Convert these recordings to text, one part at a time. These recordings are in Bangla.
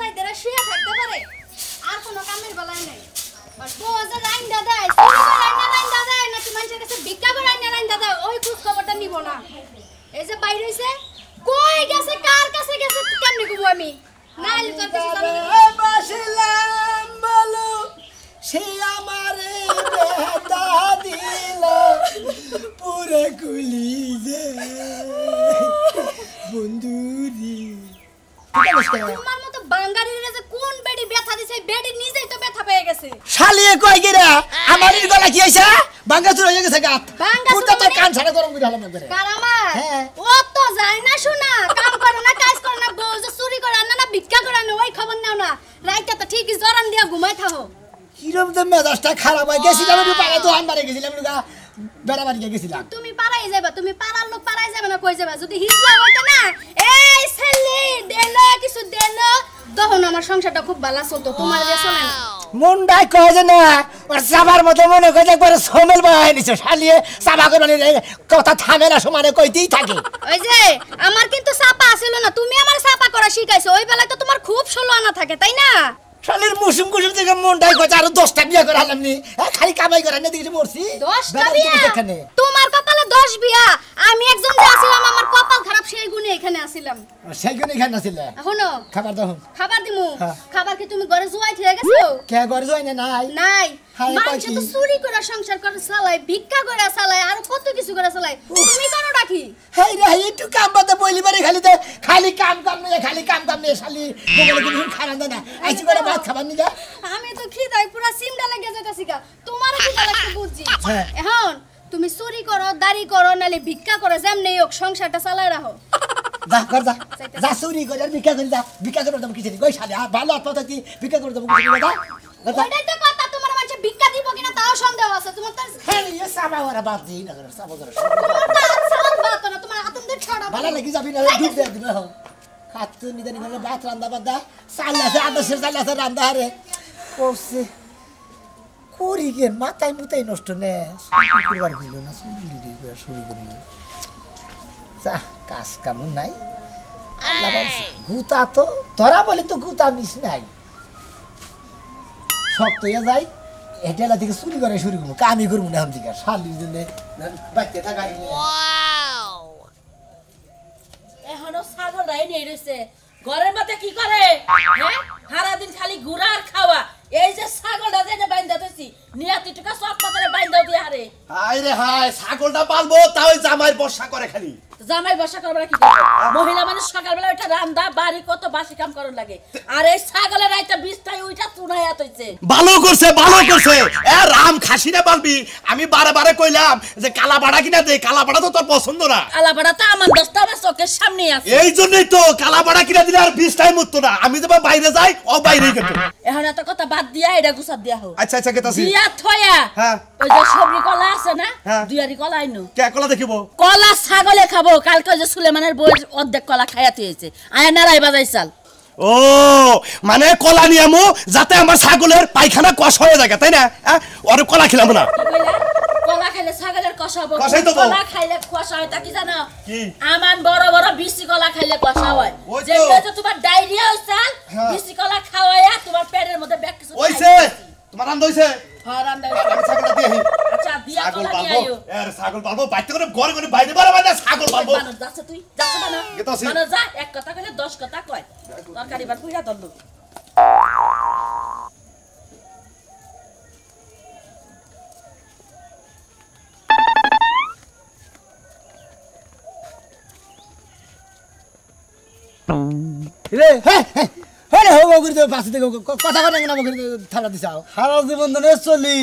রাইতে শুয়ে থাকতে পারে আর কোনো কামের বেলায় নাই আর বোঝা রাইন দাদা রাইন দাদা নাকি মানুষের কাছে ভিক্ষা করে রাইন দাদা ওই খোঁজ খবরটা নিব না এই যে বাইরে হইছে কই গেছে কার কাছে গেছে কেমনে কইব আমি নাইলে তোর কাছে জানি বাসলাম বলো সে আমারে বেদা দিল পুরে কুলি যে বন্ধুরি তোমার মতো বাঙালিরা যে কোন বেডি ব্যথা দিছে বেডি নিজেই তো ব্যথা পেয়ে গেছে শালিয়ে কই গিরা আমারই গলা কি হইছে বাঙ্গাচুর হয়ে গেছে গাত পুরো তো কান ছাড়া গরম করে হলাম করে কারামার ও তো যায় না শোনা কাম করে না কাজ করে না বউ যে চুরি করে না ভিক্ষা করে না ওই খবর নাও না রাইতে তো ঠিকই জরান দিয়া ঘুমাই থাকো কিরম তো মেজাজটা খারাপ হয়ে গেছিলাম আমি পাড়া দোকান বাড়ি গেছিলাম লুগা বেড়াবাড়ি গেছিলাম তুমি পাড়াই যাবা তুমি পাড়ার লোক পাড়াই যাবে না কই যাবা যদি হিজলা হইতো না এই ছেলে দেলো কিছু দেলো তখন আমার সংসারটা খুব ভালো চলতো তোমার যে চলে না মুন্ডাই কয় যে না ওর সাবার মতো মনে কয় একবার সমেল বাই নিছে শালিয়ে সাবা করে কথা থামে না সমানে কইতেই থাকে ওই যে আমার কিন্তু চাপা ছিল না তুমি আমার চাপা করা শিখাইছো ওই বেলায় তো তোমার খুব ষোলো আনা থাকে তাই না শালির মুসুম কুসুম থেকে মুন্ডাই কয় আর 10টা বিয়া করে আনলাম নি খালি কামাই করে না দেখি মরছি 10টা বিয়া তোমার কপালে 10 বিয়া আমি একজন যে আছিলাম আমার কপাল খারাপ সেই গুণে এখানে আছিলাম সেই গুণে এখানে আছিলা এখনো খাবার দাও খাবার দিমু খাবার কি তুমি ঘরে জুয়াই থেকে গেছো কে ঘরে জুয়াই না নাই মানুষ তো চুরি করে সংসার করে চালায় ভিক্ষা করে চালায় আর কত কিছু করে চালায় তুমি কেন রাখি হেই রে একটু কাম বাদে বইলি বাড়ি খালি কাম নিয়ে শালি বলে দিন খানা না আইছি করে ভাত খাবার নি যা আমি তো খিদায় পুরো সিমডা লেগে যাইতাছি গা তোমার খিদা লাগতে বুঝছি এখন তুমি চুরি করো দাড়ি করো নালে ভিক্ষা করো যেমনি হোক সংসারটা চালায় রাখো যা কর যা চুরি করে আর ভিক্ষা করে দাম কিছু কই শালি ভালো আত্মহত্যা কি ভিক্ষা করে দাম কিছু না ওইটাই তো কথা তোমার মানুষ ভিক্ষা দিব কিনা তাও সন্দেহ আছে তোমার তো এই সাবা ওরা বাদ দিই না করে সাবা করে সালাম বাত না তোমার আতম দিয়ে ছড়া ভালো লাগি যাবি না দুধ দে দিবে হও খাতু নিদানি করে ভাত রান্দা বাদা চালাছে আদর্শের চালাছে রান্দা হারে করছে করি গে মাথায় মুতাই নষ্ট নে করবার হইল না শুরু করি যা কাজ কাম নাই আল্লাহ বলছে গুতা তো ধরা বলে তো গুতা মিস নাই সব তো যাই এটালা থেকে চুরি করে শুরু করবো কামি করবো না দিকে শালির জন্য বাচ্চা থাকা এখনো ছাগল রাই নেই রয়েছে ঘরের মধ্যে কি করে হ্যাঁ সারাদিন খালি ঘুরা আর খাওয়া এই যে ছাগলটা যে বাইন্দা দিছি নিয়াতি টাকা সব পাতারে বাইন্দা দিয়ে হারে হায় রে হায় ছাগলটা পালবো তাও জামাইয়ের বর্ষা করে খালি জামাই বসা করবে কি করে মহিলা মানুষ সকালবেলা ওইটা রান্দা বাড়ি কত বাসি কাম করন লাগে আর এই ছাগলের রাইতে বিস্তায় ওইটা তুনাইয়া তইছে ভালো করছে এ রাম খাসিনা পালবি আমি বারে কইলাম যে কালা বাড়া কিনা দে কালা বাড়া তো তোর পছন্দ না কালা বাড়া তো আমার দস্তা আমার চোখের সামনে আছে এই জন্যই তো কালা বাড়া কিনা দিলে আর বিস্তায় মুততো না আমি যখন বাইরে যাই ও বাইরেই গেত এখন এত কথা বাদ দিয়া এটা গুছাত দিয়া হোক আচ্ছা কেতাছি দিয়া থয়া হ্যাঁ ওই যে সবরি কলা আছে না দুয়ারি কলা আইনো কে কলা দেখিব কলা ছাগলে খাবো কালকে যে সুলেমানের বই অর্ধেক কলা খাইয়াতে হয়েছে আয় নারাই বাজাই চাল ও মানে কলা নিয়ামু যাতে আমার ছাগলের পায়খানা কষ হয়ে যায় তাই না ওরে কলা খেলাম না কলা খাইলে ছাগলের কষা হবে কষাই তো কলা খাইলে কষা হয় তা কি জানো কি আমান বড় বড় বিসি কলা খাইলে কষা হয় যেটা তো তোমার ডায়রিয়া হইছে বিসি কলা খাওয়ায়া তোমার পেটের মধ্যে ব্যাক কিছু হইছে তোমার রান্দ হইছে হ্যাঁ রান্না আমি ছাগলটা দিয়ে আচ্ছা দিয়া ছাগল কলা পালবো নিয়ে আইও এর ছাগল পালবো বাইতে করে ঘরে বাইরে বারে ছাগল পালবো মানুষ যাচ্ছে তুই যাচ্ছে না গেতাছি মানুষ যা এক কথা কইলে 10 কথা কয় তরকারি বার পুরা দন্দ রে আরে হো গো করে পাশে থেকে কথা কথা না করে থালা দিছাও সারা জীবন ধরে চলি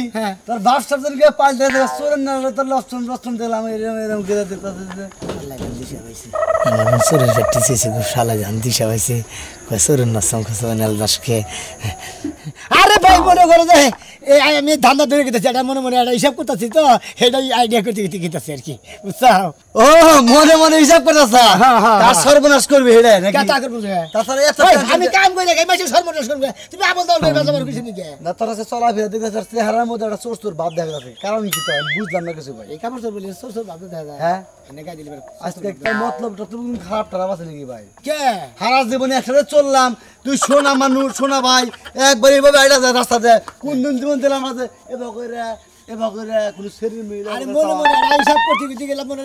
তোর বাপ সবজনকে পাল্টে দে সোরেন না তোর লক্ষণ দিলাম এরকম করে দিতে আল্লাহ দিশা হইছে আমার সোরের ফেটিছে গো শালা জান দিশা হইছে কই সোরের না সংখ্যা সোনাল দাসকে আরে ভাই মনে করে যায় এই আমি ধান্দা ধরে গেতেছি এটা মনে মনে একটা হিসাব করতেছি তো সেটাই আইডিয়া করতে গেতেছি আর কি বুঝছাও ও মনে মনে হিসাব করতেছ কার সর্বনাশ করবি হেডা নাকি কে টাকা বুঝে তাছাড়া এত আমি কাম করে এই মাসে সর্বনাশ করবে তুমি আবল দাও বেজা আমার কিছু নিকে না তোর কাছে চলাফেরা দেখতেছ চেহারার মধ্যে একটা চোর তোর বাপ দেখা যাচ্ছে কারণ কি তো আমি বুঝলাম না কিছু ভাই এই কাপড় বলি সর সর ভাবতে দেখা যায় হ্যাঁ এনে গাই দিলে আজকে একটা মতলবটা তুমি খারাপ টারাপ আছে নাকি ভাই কে সারা জীবনে একসাথে চললাম তুই সোনা মানুষ সোনা ভাই একবার এইভাবে আইডা যায় রাস্তাতে কোন দিন জীবন দিলাম আছে এবার করে কোনো শরীর মিলে আরে মনে মনে একটা হিসাব করতে গিয়ে গেলাম মনে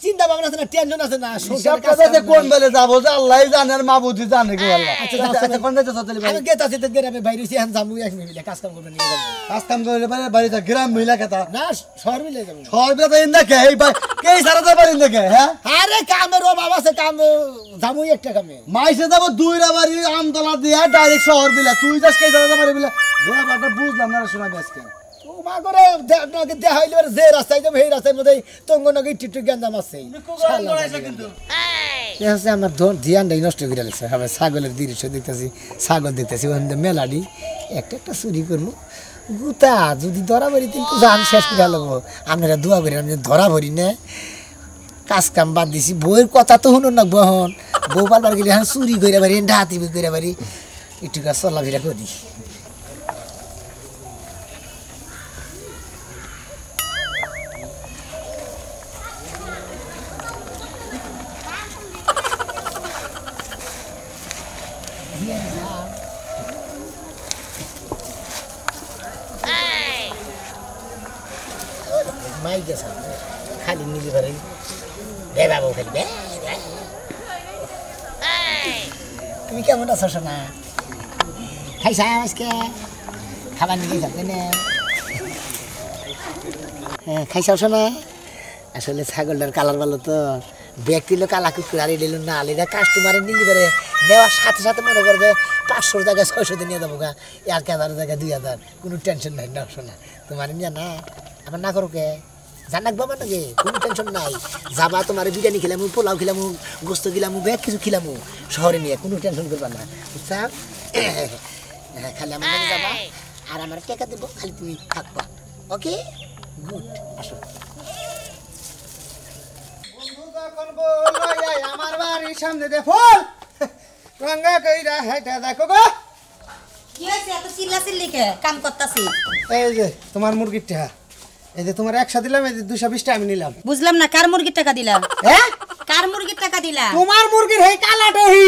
চিন্তা ভাবনা আছে না টেনশন আছে না হিসাব করতে কোন বেলে যাবো যে আল্লাহ জানে আর মাবুদি জানে কি আল্লাহ আচ্ছা, আচ্ছা কোন যাইতে চলে ভাই আমি গেতাছি তো গেরামে বাইরে এসে আমি যাবো এক মিনিটে কাজ কাম করবে নিয়ে যাবো কাজ কাম করে বাড়িতে গ্রাম মহিলা কথা না শহর মিলে যাবো সর্বে তো ইন দেখে এই ভাই কে সারা যাবার ইন দেখে হ্যাঁ আরে কামের অভাব আছে কাম যাবো একটা কামে মাইসে যাবো দুই রাবারি আমতলা দিয়া ডাইরেক্ট শহর বিলা তুই যাস কে সারা যাবার বিলা ব্যাপারটা বুঝলাম না শোনাবি আজকে মা করে আপনাকে দেখা হইলে যে রাস্তায় যাবো সেই রাস্তার মধ্যে তঙ্গ নগে টিটু গেন্দাম আছে আমার ধ্যানটাই নষ্ট করে লাগছে আমি ছাগলের দৃশ্য দেখতেছি ছাগল দেখতেছি ওখানে মেলাডি একটা একটা চুরি করবো গুতা যদি ধরা ভরি কিন্তু জান শেষ করে লাগবো আপনারা দোয়া করি আমি ধরা ভরি না কাজ কাম বাদ দিছি বউয়ের কথা তো শুনুন না বহন বউ পালবার গেলে এখন চুরি করে পারি ডাহাতি করে পারি একটু কাজ চলাফেরা করি মাই গেছে খালি নিলি পারে বে বাবু খালি বে তুমি কেমন আছো সোনা খাইছা আজকে খাবার নিয়ে যাবে না হ্যাঁ খাইছা সোনা আসলে ছাগলটার কালার ভালো তো ব্যাগ কিলো কালা কুকুর আর দিল না আলিরা কাস্টমারে নিলি পারে নেওয়ার সাথে সাথে মনে করবে 500 জায়গায় 600 নিয়ে যাবো গা 1000 জায়গায় 2000 কোনো টেনশন নাই না শোনা তোমার নিয়ে না আমার না করো কে জানাক বাবা নাকি কোনো টেনশন নাই যাবা তোমার বিরিয়ানি খেলাম পোলাও খেলাম গোস্ত খেলাম ব্যাগ কিছু খেলাম শহরে নিয়ে কোনো টেনশন করবা না বুঝছা খালি আমার নাকি যাবা আর আমার টাকা দেবো খালি তুমি থাকবা ওকে গুড আসো আমার বাড়ির সামনে দে ফুল রঙা কইরা হেটা দেখো গো কি হইছে এত চিল্লাচিল্লি কে কাম করতাছি এই যে তোমার মুরগির টাকা এই যে তোমার 100 দিলাম এই যে 220 টাকা আমি নিলাম বুঝলাম না কার মুরগির টাকা দিলা হ্যাঁ কার মুরগির টাকা দিলা তোমার মুরগির হেই কালাটা হি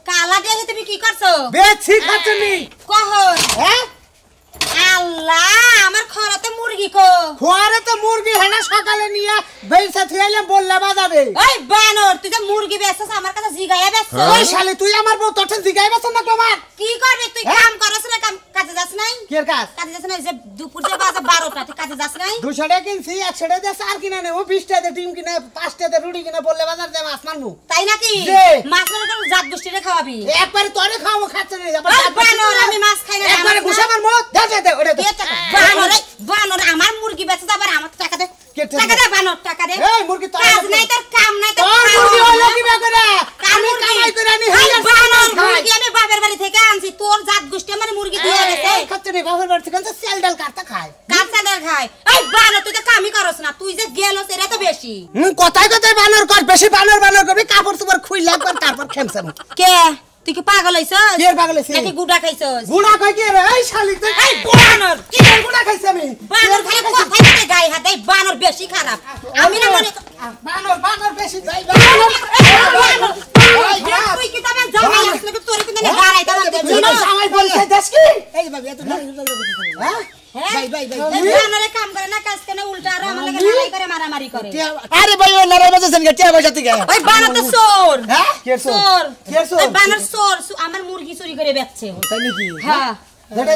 কালা দিয়ে তুমি কি করছো বেছি খাচ্ছনি কখন হ্যাঁ আল্লাহ আমার খরাতে মুরগি কো খোয়ারে তো মুরগি হেনা সকালে নিয়ে বেলসা থইলাম বললা বাজারে ওই বানর তুই তো মুরগি বেচছস আমার কাছে জিগায়া বেচছস ওই শালি তুই আমার বউ তোর জিগাইবাছ না তোমার কি করবি তুই কাম করছ না কাম কাজে যাস নাই কি এর কাজ কাজে যাস নাই যে দুপুর যে বাজে 12টা তুই কাজে যাস নাই 200 টাকা কিনছি 100 টাকা দিয়ে চার কিনা নে ও 20 টাকা দিয়ে ডিম কিনা 5 টাকা দিয়ে রুটি কিনা বললে বাজার দে মাছ মানমু তাই নাকি যে। মাছ মানে কোন জাত গোষ্ঠীরে খাওয়াবি একবারে তোরে খাওয়াবো খাচ্ছনি ওই বানর আমি মাছ খাই না একবারে ঘুষা মারমু দে ওরে দে বানর বানর আমার মুরগি বেচে আবার আমার টাকা দে কে টাকা টাকা দে বানর টাকা দে এই মুরগি তোর কাজ নাই তোর কাম নাই তোর তোর মুরগি হলো কি বেকরা আমি কামাই করে আনি হাজার বানর মুরগি আমি বাপের বাড়ি থেকে আনছি তোর জাত গোষ্ঠী আমার মুরগি দিয়ে গেছে খাচ্ছনি বাবার বাড়ি থেকে সেল ডাল কাটটা খায় কাঁচা ডাল খায় এই বানর তুই তো কামই করছ না তুই যে গেলস এরা তো বেশি কথাই বানর কর বেশি বানর করবি কাপড় চোপড় খুইলা কর তারপর খেমছাম কে তুই কি পাগল হইছস কি এর পাগল হইছিস? নাকি গুড়া খাইছস গুড়া কই কি রে এই শালি তুই এই বানর কি এর গুড়া খাইছি আমি বানর খালি কথাই বলে গায়ে হাতে এই বানর বেশি খারাপ আমি না মনে বানর বেশি যাই তুই কি তবে জামাই আসলে কি তোর কিন্তু গাড়াই দাও তুই সামাই বলছে দেশ কি এই ভাবি এত হ্যাঁ ভাই ভাই ভাই এই বানরে কাম করে না কাজ কেন উল্টা আর আমার লাগে লড়াই করে মারামারি করে আরে ভাই ও নারে বাজাছেন কে টিয়া পয়সা থেকে ওই বানর তো চোর হ্যাঁ কে চোর কে চোর? ওই বানর চোর আমার মুরগি চুরি করে বেচছে তাই নাকি হ্যাঁ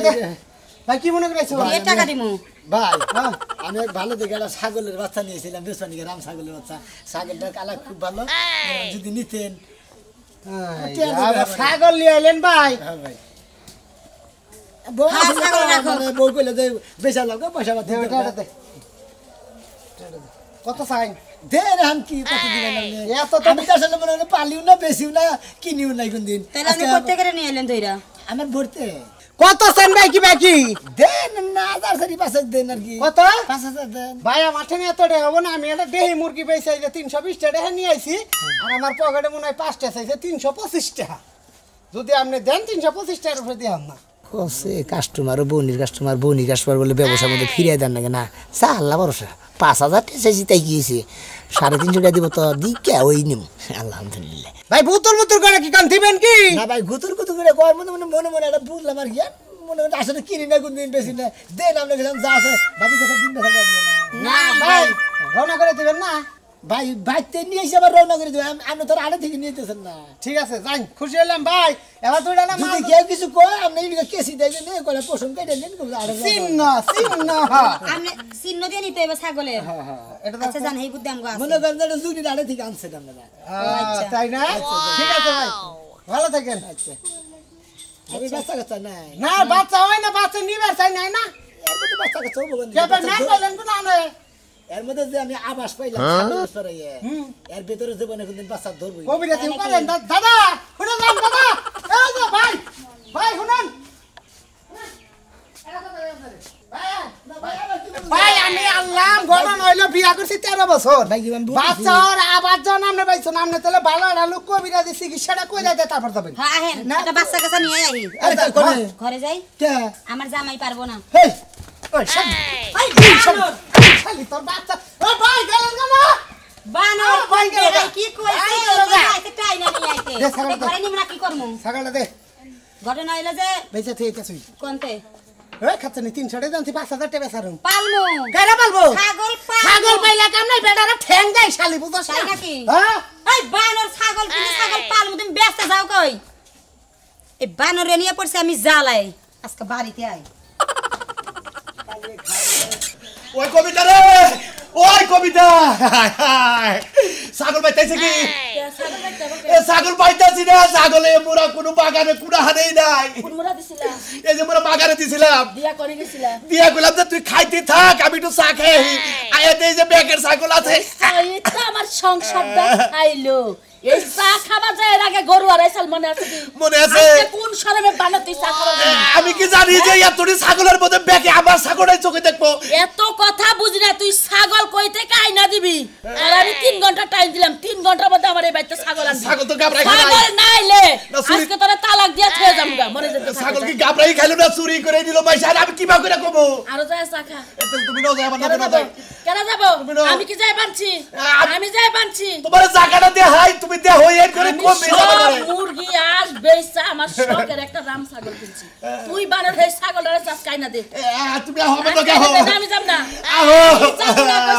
দে ভাই কি মনে করেছো দিয়ে টাকা দিমু ভাই আমি এক ভালো দেখে একটা ছাগলের বাচ্চা নিয়েছিলাম বেসপানিকে রাম ছাগলের বাচ্চা ছাগলটার কালার খুব ভালো যদি নিতেন ছাগল নিয়ে এলেন ভাই হ্যাঁ ভাই বউ হ্যাঁ, আসলে ছাগল তো রাখো। মানে বউ কইলে যে বেচা লাগবে পয়সা পাতি দে কত চাই দে রে হাম কি কত দিবেন আপনি এত তো আমি তো আসলে মনে হয় পালিও না বেশিও না কিনিও না কোনদিন তাহলে আপনি কোথা থেকে নিয়ে এলেন দইরা আমার ভরতে কত চান বাকি বাকি দেন না 1000 দেন আর কি কত 5000 দেন ভাই আমার ঠেনে এতটা হবো না আমি একটা দেহি মুরগি বেচাই যে 320 টাকা নিয়ে আইছি আর আমার পকেটে মনে হয় 5টা চাইছে 325 টাকা যদি আপনি দেন 325 টাকার উপরে দিয়াম না কোসে কাস্টমার বনির কাস্টমার বলে ব্যবসার মধ্যে ফিরিয়ে দেন নাকি না চা আল্লাহ ভরসা 5000 টাকা চাইছি তাই গিয়েছে 350 টাকা দিব তো দিকে ওই নিম আলহামদুলিল্লাহ ভাই বুতুর করে কি কান দিবেন কি না ভাই গুতুর করে কর মনে এটা বুঝলাম আর কি মনে আসলে কিনি না কোন দিন বেশি না দেন আমরা গেলাম যা আছে ভাবি কথা দিন দেখা যাবে না ভাই রওনা করে দিবেন না ভাই বাইতে নিয়ে এসে আবার রওনা করে দেবেন আপনি তো আড়ে থেকে নিতেছেন না ঠিক আছে যাই খুশি হলাম ভাই এবার তুই ডালা যদি কেউ কিছু কয় আপনি এদিকে কেসি দেয় নে কলে পোষণ কেটে নেন আড়ে চিহ্ন আপনি চিহ্ন দিয়ে নিতে হবে ছাগলের এটা আচ্ছা জান এই বুদ্ধি আমগো আছে মনে করেন যে জুনি আড়ে থেকে আনছেন আপনারা তাই না ঠিক আছে ভাই ভালো থাকেন আচ্ছা আমি বাচ্চা কাচ্চা নাই না বাচ্চা হয় না বাচ্চা নিবার চাই নাই না এর মধ্যে বাচ্চা কাচ্চা হবো কেবে না বলেন কোন না এর মধ্যে যে আমি আবাস পাইলাম এর ভিতরে যে বনে কোনদিন বাচ্চা ধরবই কবিরা দিন করেন দাদা শুনুন দাদা এই যে ভাই শুনুন ভাই আমি আল্লাহ গড়ন হইলো বিয়া করছি 13 বছর ভাই কি আমি বাচ্চা আর আবার জন আমরা পাইছো না আমরা তাহলে ভালো ভালো কবিরা দি চিকিৎসাটা কইরা দে তারপর যাবেন হ্যাঁ আহেন একটা বাচ্চা কাচ্চা নিয়ে আই আরে কোনে ঘরে যাই কে আমার জামাই পারবো না হেই ওই সব খালি তোর বাচ্চা ও ভাই গেলেন কেন বানর ভাই গেল ভাই কি কইছে আইতে টাই না নিয়ে আইতে দে, ছাগল দে। ঘরে নিমরা কি করমু ছাগলটা দে ঘটনা হইলো যে বেঁচে থেকে গেছি কোনতে ওই খাচ্ছে নি 300 টাকা জানছি 5000 টাকা বেচারুম পালমু কেডা বলবো ছাগল ছাগল পাইলা কাম নাই বেটারা ঠ্যাং দেয় শালি বুঝছস তাই না নাকি? হ্যাঁ এই বানর ছাগল কিনে ছাগল পালমু তুমি ব্যস্ত যাও কই এই বানরে নিয়ে পড়ছে আমি জ্বালাই আজকে বাড়িতে আই ওই কবিতা রে ওই কবিতা ছাগল পাইতেছে কি এ ছাগল পাইতেছি না ছাগলে মোরা কোনো বাগানে কুড়া হানেই নাই কুড়মুড়া দিছিলা এই যে মোরা বাগানে দিছিলাম দিয়া করে গেছিলা দিয়া কইলাম যে তুই খাইতে থাক আমি একটু চা খাই আয়াতে এই যে ব্যাগের ছাগল আছে এইটা আমার সংসারটা খাইলো এই চা খাবা যায় এর আগে গরু আর আইসাল মনে আছে কি মনে আছে আজকে কোন শরমে বানাতে তুই চা খাবা আমি কি জানি যে এতটি ছাগলের মধ্যে ব্যাগে আমার ছাগলের চোখে দেখবো এত কথা বুঝি না তুই ছাগল কই থেকে আইনা দিবি আর আমি 3 ঘন্টা টাইম দিলাম 3 ঘন্টার মধ্যে আমার এই বাচ্চা ছাগল আনবি ছাগল তো গাবরাই খায় ছাগল নাইলে না, চুরি- আজকে তোরা তালাক দিয়া থয়ে যামগা মনে যেতে ছাগল কি গাবরাই খাইলো না চুরি করে নিল পয়সা আর আমি কিবা করে কমো আরো যায় চা খা এত তুমি নাও যাই আমার কেন না যাবো যাই কেন যাবো তুমি নাও। আমি কি যাই বানছি আমি- আমি যাই বানছি তোমার জায়গাটা দে হাই তুমি দে হই এর করে আমি কমে সব যাবে মুরগি আজ বেচা আমার শখের একটা রাম ছাগল কিনছি তুই বানর হয়ে ছাগলটারে চাষ কাইনা দে তুমি হবে তো কে হো আমি যাব না আহো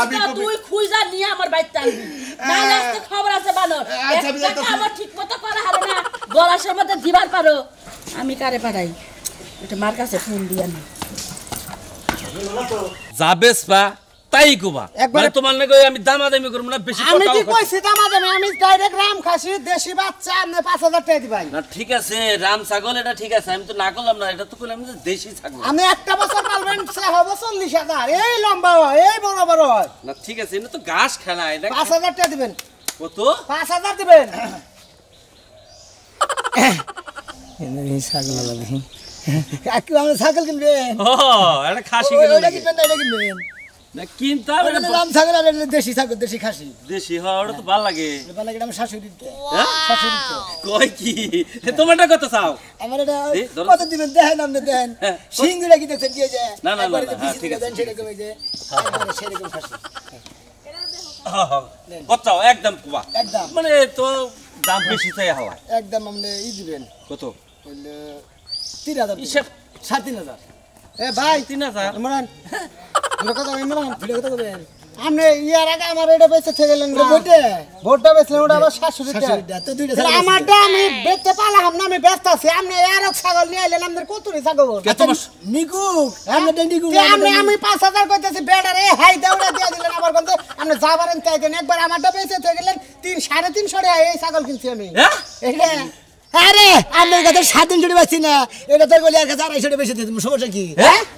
আমি তুই খুইজা নিয়ে আমার বাইতে আনবি না আজকে খবর আছে বানর আচ্ছা, আমি একটা যাইতাছি। কাম ঠিক মতো করা হারে না গলার মধ্যে দিবার পারো আমি কারে পাঠাই এটা মার কাছে ফোন দিয়া নি যাবেস পা তাই কোবা একবারে- মানে তোমার নাকি আমি দামাদামি করব না বেশি আমি কথাও কি কথা- কইছি দামাদামি আমি ডাইরেক্ট রাম খাসি দেশি বাচ্চা আপনি 5000 টাকা দিবাই না ঠিক আছে রাম ছাগল এটা ঠিক আছে আমি তো না করলাম না এটা তো কইলাম যে দেশি ছাগল আমি একটা বছর পালবেন সে হবে 40000 এই লম্বা হয় এই বড় বড় হয় না ঠিক আছে এটা তো ঘাস খেলা এটা 5000 টাকা দিবেন কত 5000 দিবেন ছাগল লাগি কাকু আমরা ছাগল কিনবেন ও এটা খাসি ওইটা কিনবে কিনবেন না এটা কিনবেন না কিনতা ওইটা রাম ছাগল আর এটা দেশি ছাগল দেশি খাসি দেশি হ্যাঁ ওটা তো ভালো লাগে ভালো লাগে আমার শাশুড়ি হ্যাঁ? শাশুড়ি কই কি তোমারটা কত চাও আমার এটা এই, ধরো। কত দিবেন দেখেন আপনি দেখেন হ্যাঁ। সিংগুলা কি দেখছেন দিয়ে যায় না, না, না, একবারে না, যে হ্যাঁ, বিচি ঠিক দিয়ে আছে, দেন সেরকম এই যে একবারে সেরকম খাসি হ্যাঁ, হ্যাঁ। কত চাও একদম কোবা একদম মানে তো দাম বেশি চাই হাওয়া একদম আপনি দিবেন কত হইলে 3000 হিসাব 3500 এ ভাই 3000 ইমরান এটা কথা ইমরান ভিডিও কত করবেন আপনি ইয়ার আগে আমার এটা বেঁচে থেকে গেলেন না বটে ভোটটা বেচলেন ওটা আবার শাশুড়িটা শাশুড়িটা তো দুইটা তাহলে ছাগল আমারটা আমি বেচতে পারলাম না আমি ব্যস্ত আছি আপনি আর এক ছাগল নিয়ে এলেন আমাদের কতুরি ছাগল নিকু আমরা নিকু আমি 5000 কইতেছি বেডারে হাই দাউড়া দিয়ে দিলেন আবার কোন আপনি যাবারেন তাই দেন একবার আমারটা বেচে থেকে গেলেন 3 350 টাকা এই ছাগল কিনছি আমি হ্যাঁ এটা আরে আমার কাছে 7 দিন ছুটি পাচ্ছি না এটা তো বলি আর কাছে 250 বেশি দিতে সমস্যা কি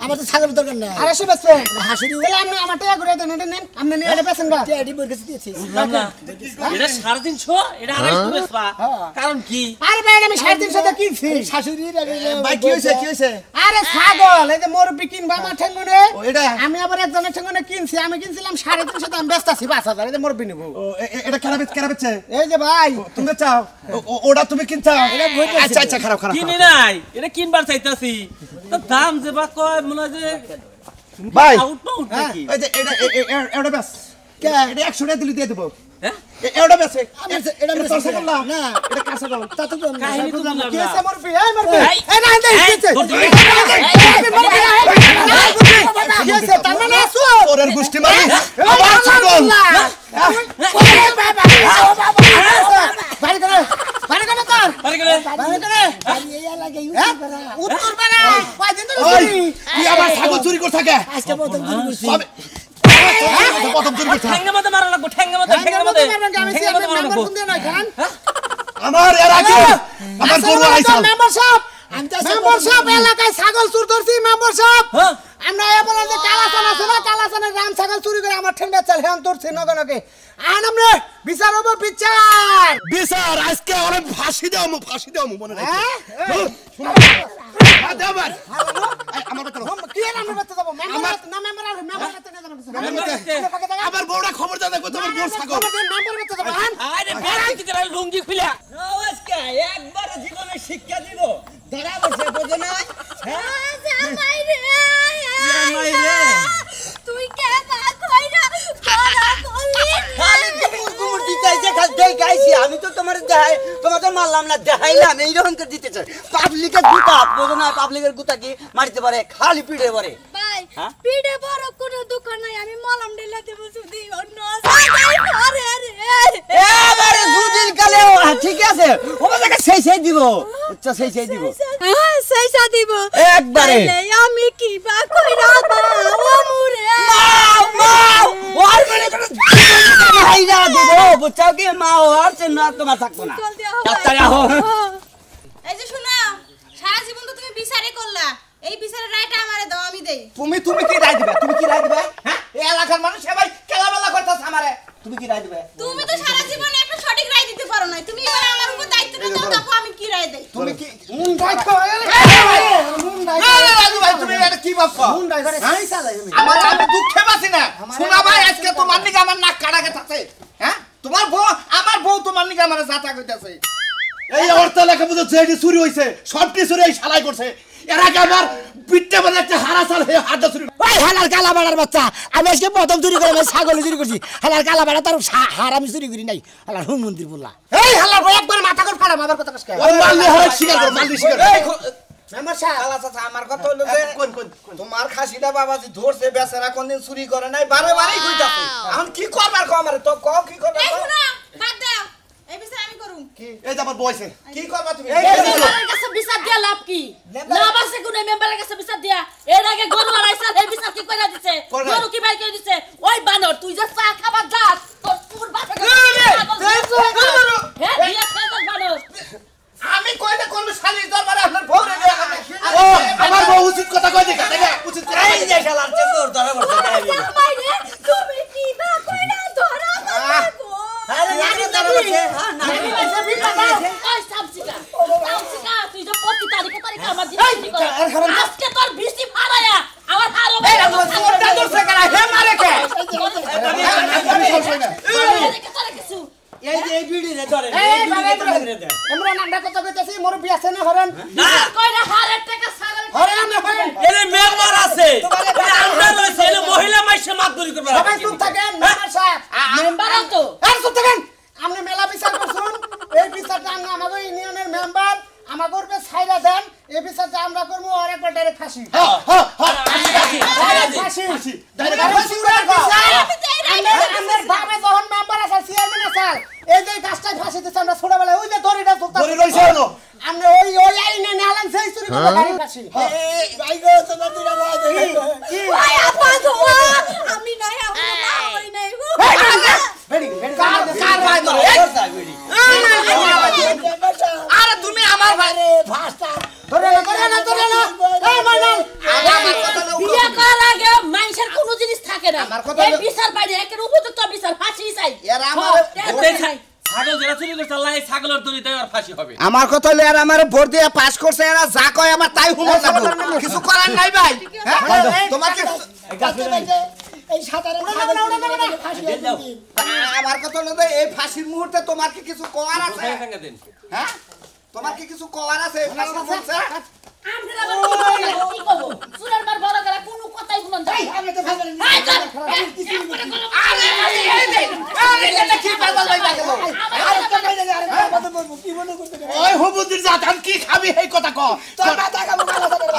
আমার তো ছাগলের দরকার না আরে সে বেচবে হাসি দিও তাহলে আপনি আমার টাকা করে দেন এটা নেন আপনি নিয়ে এটা বেচেন গা এডি বর কাছে দিয়েছি এটা 350 এটা 250 বেচবা কারণ কি আরে ভাই আমি 350 টাকা কিনছি শাশুড়ি ভাই কি হইছে আরে ছাগল এই যে মুরগি কিনবা আমার ঠেঙ্গনে এটা আমি আবার একজনের ঠেঙ্গনে কিনছি আমি কিনছিলাম 350 দাম বেচতাছি 5000 এই যে মুরগি নেব এটা কেরাবেছে এই যে ভাই তুমি চাও ওটা তুমি কিনছাও আচ্ছা আচ্ছা খারাপ কিনি নাই এটা কিনবার চাইতাছি তো দাম যে বা কয় মনে হয় যে ভাই আউট না উঠ নাকি এই যে এটা বেশ কে এটা 100 টাকা দিলি দিয়ে দেব হ্যাঁ এটা বেশ এটা এটা তোর ছাগল না না এটা কার ছাগল তা তো কাহিনী তো বুঝলাম কি না আছে মুরগি এই মুরগি এই, এই না না এই, কি আছে তোর দিকে। কি আছে তার মানে আসো ওরের গোষ্ঠী মারি আবার ছাগল বাড়ি করে তোর পারে গেলে বাড়ি করে এই লাগে উত্তর পাড়া কয়দিন ধরে ওই চুরি? তুই আবার ছাগল চুরি করে থাকে আজকে প্রথম চুরি করছি তবে প্রথম চুরি করছে ঠ্যাঙ্গা মধ্যে মারা লাগবো ঠ্যাঙ্গা মধ্যে ঠ্যাঙ্গের মধ্যে মারবেন কি? আমি ঠ্যাঙ্গা মধ্যে মারা চেয়ারম্যান লাগবো মেম্বার কোন দিয়ে নয় খান আমার এর আগে আমার গরু আইছাল মেম্বার সাহেব আমি তো মেম্বার সাহেব এলাকায় ছাগল চুর ধরছি মেম্বার সাহেব হ্যাঁ আমরা এবার যে কালাচান আছে না কালাচানের রাম ছাগল চুরি করে আমার ঠেঙ্গা চাল হ্যাঁ ধরছি নগনকে আন আমরা বিচার হবো বিচার বিচার আজকে ওরে ফাঁসি দাও মনে রাখো আমার কি আর আমরা বাচ্চা যাবো মেম্বার না মেম্বার আর মেম্বার বাচ্চা না যাবো আমার বউরা খবর দাও দেখো তোমার বউ ছাগল মেম্বার বাচ্চা যাবো আন আরে বেড়া কি তোরা লুঙ্গি খুলে নমস্কার একবার জীবনে শিক্ষা দিব ধরা বসে বোঝো না জামাই রে জামাই রে। তুই কে না কইরা তোরা বললি খালি কুমুর দিতেছে খালি দেখাইছি আমি তো তোমার দেখাই তোমাকে মারলাম না দেখাইলাম এইরকম করে দিতেছে পাবলিকের গুতা বোঝো না পাবলিকের গুতা কি মারতে পারে খালি পিঠে পারে ভাই হ্যাঁ? পিড়ে বড় কোনো দোকান নাই আমি মলম ঢেলা দেব শুধু অন্য জায়গায় করে রে এবারে দুদিন কালে ঠিক আছে ও আমাকে সেই দিব আচ্ছা সেই দিব হ্যাঁ সেইসা দিব একবারে। তাইলে আমি কি বা কইরা বা ও মুরে মাও ওর মানে কোনো ভাইরা দেব বুঝছাও কি মা ওর চেন না তোমার থাকবো না জলদি আহ ডাক্তার আহো এই যে শোনো সারা জীবন তো তুমি বিচারে করলা এই বিচারের রায়টা আমারে দাও আমি দেই তুমি কি রায় দিবে হ্যাঁ এই এলাকার মানুষ সবাই খেলাবেলা করতেছ আমারে তুমি কি রায় দিবে তুমি তো সারা জীবনে একটা সঠিক রায় দিতে পারো না তুমি এবার আমার উপর দায়িত্বটা দাও দেখো আমি কি রায় দেই তুমি কি মুন্ডাই রাজু ভাই তুমি এটা কি ভাবছো মুন্ডাই করে সেই চালাই আমি আমি দুঃখে বাসি না শোনা ভাই আজকে তোমার নিকে আমার নাক কাটা গেছে হ্যাঁ তোমার বউ আমার বউ তোমার নিকে আমার জাতা কইতাছে এই অর্থ লেখা বুঝো যেটি চুরি হইছে সবটি চুরি এই শালাই করছে এর আগে আমার পিঠে মানে একটা হারাসাল হয়ে হাতটা চুরি ওই হালার কালা বাড়ার বাচ্চা আমি আজকে প্রথম চুরি করে আমি ছাগল চুরি করছি হালার কালা বাড়া তার হার আমি চুরি করি নাই হালার হুম মন্দির বললা এই হালার ভাই একবার মাথা করে ফাড়া আমার কথা কষ্ট ওই মারলে হয় স্বীকার করো মারলে স্বীকার করো মেম্বার সাহেব আমার কথা হলো যে তোমার খাসিটা বাবাজি ধরছে বেচারা কোনদিন চুরি করে নাই বারে বারেই কইতাছে এখন কি করবার কো আমারে তো কও কি করবা এই শোনো বাদ দাও এই বিচার আমি করুম এই যে আমার বয়সে কি করবা তুমি এই মেম্বারের কাছে বিচার দিয়া লাভ কি লাভ আছে কোন মেম্বারের কাছে বিচার দিয়া এর আগে গরু আড়াইছে এই বিচার কি কইরা দিছে গরু কি বাই করে দিছে ওই বানর তুই যে চা খাবার যাস তোর পুর বাপে হ্যাঁ দিয়া খাই তোর বানর আমি কইতে কোন শালির দরবারে আপনার বউ রে ও আমার বউ উচিত কথা কই দেখা দেখা উচিত কথা এই যে শালার চোর ধরে বসে জামাই রে তুমি কি বা কইরা ধরা গো আরে নাকি ধরে বসে হ্যাঁ নাকি ওই সাবসিকা তুই যে প্রতি তারিখে আমার দিন আজকে তোর বৃষ্টি ফাড়ায়া আমার হারো ভাই চোরটা ধরছে কেন হে মারে কে কিছু এই যে এই বিড়ি রে ধরে এই বাবা আমরা নান্ডা কথা কইতাছি মোর বিয়া আছে না হরেন কইরা হারের টাকা সাগর হরেন আমরা হরেন এলে মেম্বার আছে আমরা লইছে এলে মহিলা মাইসে মাতদরি করবে সবাই চুপ থাকেন মেম্বার সাহেব মেম্বার তো আর চুপ থাকেন আপনি মেলা বিচার করছুন এই বিচারটা আমরা আমাদের ইউনিয়নের মেম্বার আমাদের উপরে ছাইরা দেন এই বিচারটা আমরা করব আর একবার ডাইরেক্ট ফাঁসি ফাঁসি ডাইরেক্ট ফাঁসি আমাদের গ্রামে যখন মেম্বার আছে চেয়ারম্যান আছে এই যে গাছটায় ফাঁসি দিতে আমরা ছোটবেলায় ওই যে দড়িটা তুলতাম দড়ি লইছে হলো আমরা ওই আইনে নালান সেই চুরি করে ডাইরেক্ট ফাঁসি ভাই গো তোমার দিনা ভাই ওই আপা ধোয়া আমি নাই আমার মা হই নাই বেড়ি কার ভাই ধরে বিড়ি আরে তুমি আমার কথা এই বিচার বাইরে একের উপযুক্ত বিচার ফাঁসি চাই এর আমার ছাগল যারা চুরি করছে আল্লাহ এই ছাগলের দড়ি দেয় আর ফাঁসি হবে আমার কথা হলো এর আমার ভোট দিয়ে পাস করছে এরা যা কয় আমার তাই হুমো লাগবে কিছু করার নাই ভাই হ্যাঁ তোমাকে এই সাধারণ আমার কথা হলো যে এই ফাঁসির মুহূর্তে তোমার কি কিছু করার আছে দেন হ্যাঁ তোমার কি কিছু করার আছে ফাঁসি বলছে আমরা আবার কি করব সুরার বার বড় গলা কোনো কথাই শুনুন যাই আমি তো ভালো আরে এটা কি পাগল ভাই গেল ওই হুবুদির জাত আমি কি খাবি এই কথা ক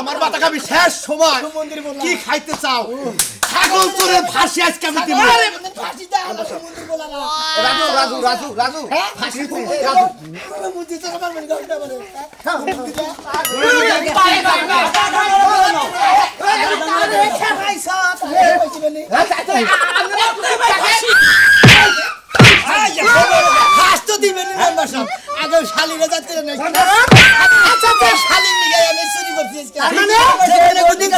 আমার মাথা খাবি শেষ সময় কি খাইতে চাও ছাগল চোরের ফাঁসি আজকে আমি দিব রাজু রাজু রাজু রাজু ফাঁসি রাজু আগে শালিরা যাচ্ছে না শালি মিলে আমি চুরি করছি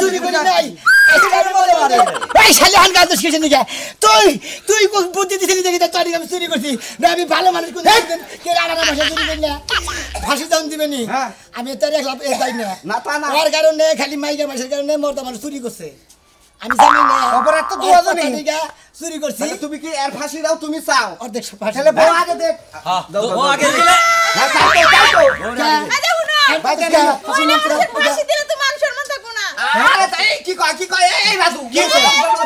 চুরি করি নাই এই শালি হান গাছ কিসে নিয়ে তুই তুই বুদ্ধি দিছিলি দেখি তোর আমি চুরি করছি না আমি ভালো মানুষ কোন কে আড়াটা ভাষা চুরি করি না ফাঁসি দাম দিবেনি আমি তোর এক লাভ যাই না ওর কারণে খালি মাইকা মাসের কারণে মর্দা মানুষ চুরি করছে আমি জানি না অপরাধ তো দুজনই চুরি করছি তুমি কি এর ফাঁসি দাও তুমি চাও অর্ধেক ফাঁসি তাহলে বউ আগে দেখ হ্যাঁ ও আগে দিলে হ্যাঁ তাই তো ফাঁসি দিলে তো মান সম্মান থাকবো না আরে তাই কি কয় এই রাজু কি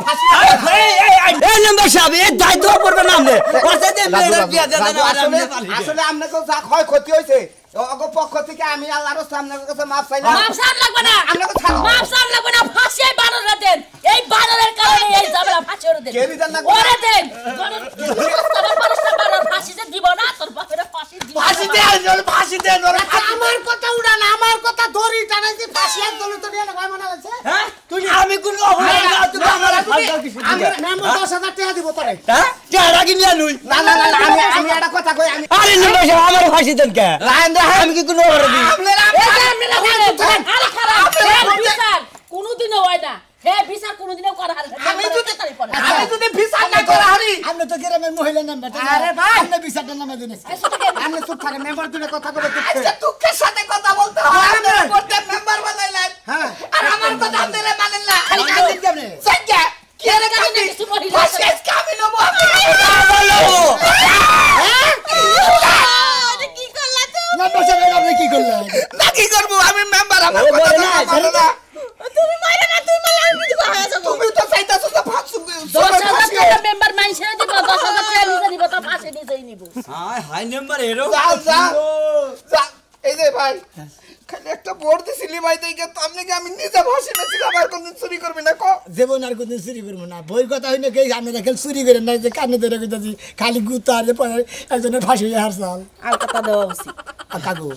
ফাঁসি এই নাম্বার সাহেব এই দায়িত্ব পড়বে না আপনি ওতে যে মেয়ের বিয়া দেন আসলে আপনাকে যা ক্ষয় ক্ষতি হয়েছে অগ পক্ষ থেকে আমি আল্লাহর সামনের কাছে মাফ চাইলাম মাপ সার লাগবে না আপনাকে ছাড়ো মাপ সার লাগবে না ফাঁসি বানরে দেন এই বানরের কারণে এই ঝামেলা ফাঁসি ওরে দেন কে দিবেন না ওরে দেন আমার মানুষটা বানর ফাঁসি যে দিব না তোর বাপের ফাঁসি দিব ফাঁসি দে ফাঁসি দে আমার কথা উড়ান আমার কথা দড়ি টানাইছি ফাঁসি আর দড়ি তো নিয়ে ভাই মনে আছে হ্যাঁ তুই আমি কোন অপরাধ না তুই আমার ফাঁসি কিছু আমি মেমো 10,000 টাকা দিব তোরে হ্যাঁ টাকা কি নিয়া লই না আমি একটা কথা কই আমি আরে নাম্বার সাহেব আমার ফাঁসি দেন কে আমি কি কোন অপরাধ আরে খারাপ বিচার কোনোদিনও হয় না হে বিচার কোনোদিনও করা হয় না আমি যদি বিচার না করা হরি আপনি তো গ্রামের মহিলা নাম্বার আরে ভাই আপনি বিচারটা নামে দিন আমি চুপ থাকে মেম্বার দিলে কথা বলে আচ্ছা দুঃখের সাথে কথা বলতে হয় আপনারা করতে মেম্বার বানাইলেন হ্যাঁ আর আমার কথা দিলে মানেন না খালি কান্দিন কেমনে সজ্জা কি রে কান্দি কিছু মহিলা ফাঁসি কামি নেবো কি করলা তো নাম্বার সাহেব আপনি কি করলেন না কি করব আমি মেম্বার আমার কথা মানো না তুমি মাইরা না তুমি মারলে আমি দিব হয়ে যাব তুমি তো চাইতাছো তো ফাঁসি 10,000 টাকা মেম্বার মাইনছে দিব 10,000 টাকা নিজে দিব তো ফাঁসি নিজেই নিব হাই নাম্বার এরো যাও এই যে ভাই খালি একটা বোর্ড দিছিলি ভাই দেখে তো আমি নিজে ভাসি না ছিল আমার কোন চুরি করবি না কো জীবন আর কোনদিন চুরি করবো না বই কথা হইলে কে আমরা খেল চুরি করেন না যে কানে ধরে কইতাছি খালি গুতা আর একজনের ফাঁসি হয়ে হারসাল আর কথা দেওয়া উচিত কাকু